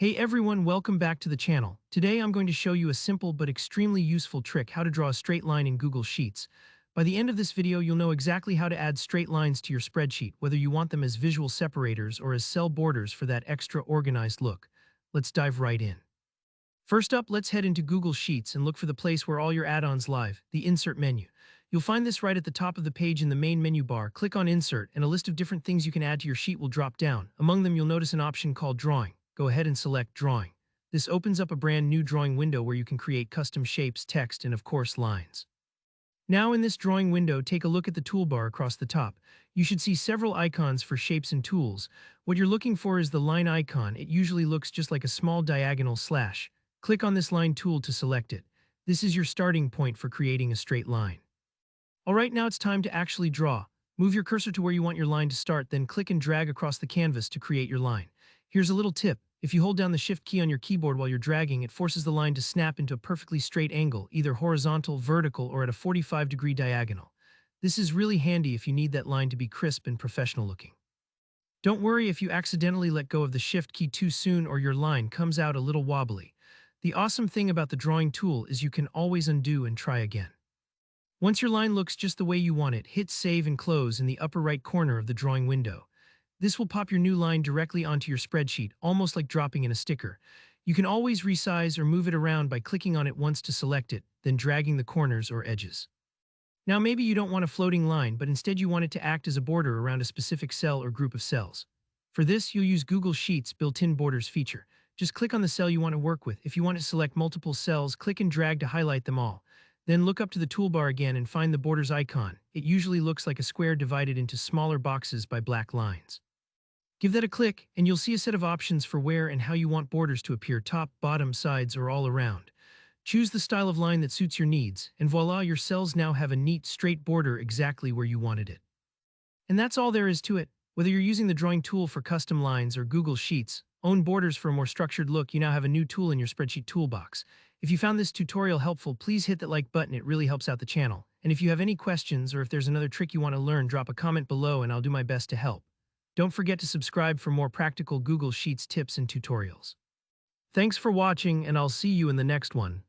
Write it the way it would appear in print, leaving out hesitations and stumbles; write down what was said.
Hey everyone, welcome back to the channel. Today I'm going to show you a simple but extremely useful trick how to draw a straight line in Google Sheets. By the end of this video, you'll know exactly how to add straight lines to your spreadsheet, whether you want them as visual separators or as cell borders for that extra organized look. Let's dive right in. First up, let's head into Google Sheets and look for the place where all your add-ons live, the Insert menu. You'll find this right at the top of the page in the main menu bar. Click on Insert, and a list of different things you can add to your sheet will drop down. Among them, you'll notice an option called Drawing. Go ahead and select Drawing. This opens up a brand new drawing window where you can create custom shapes, text, and of course, lines. Now in this drawing window, take a look at the toolbar across the top. You should see several icons for shapes and tools. What you're looking for is the line icon. It usually looks just like a small diagonal slash. Click on this line tool to select it. This is your starting point for creating a straight line. Alright, now it's time to actually draw. Move your cursor to where you want your line to start, then click and drag across the canvas to create your line. Here's a little tip. If you hold down the Shift key on your keyboard while you're dragging, it forces the line to snap into a perfectly straight angle, either horizontal, vertical, or at a 45-degree diagonal. This is really handy if you need that line to be crisp and professional looking. Don't worry if you accidentally let go of the Shift key too soon or your line comes out a little wobbly. The awesome thing about the drawing tool is you can always undo and try again. Once your line looks just the way you want it, hit Save and Close in the upper right corner of the drawing window. This will pop your new line directly onto your spreadsheet, almost like dropping in a sticker. You can always resize or move it around by clicking on it once to select it, then dragging the corners or edges. Now maybe you don't want a floating line, but instead you want it to act as a border around a specific cell or group of cells. For this, you'll use Google Sheets' built-in borders feature. Just click on the cell you want to work with. If you want to select multiple cells, click and drag to highlight them all. Then look up to the toolbar again and find the borders icon. It usually looks like a square divided into smaller boxes by black lines. Give that a click, and you'll see a set of options for where and how you want borders to appear: top, bottom, sides, or all around. Choose the style of line that suits your needs, and voila, your cells now have a neat, straight border exactly where you wanted it. And that's all there is to it. Whether you're using the drawing tool for custom lines or Google Sheets, own borders for a more structured look, you now have a new tool in your spreadsheet toolbox. If you found this tutorial helpful, please hit that like button. It really helps out the channel. And if you have any questions or if there's another trick you want to learn, drop a comment below and I'll do my best to help. Don't forget to subscribe for more practical Google Sheets tips and tutorials. Thanks for watching, and I'll see you in the next one.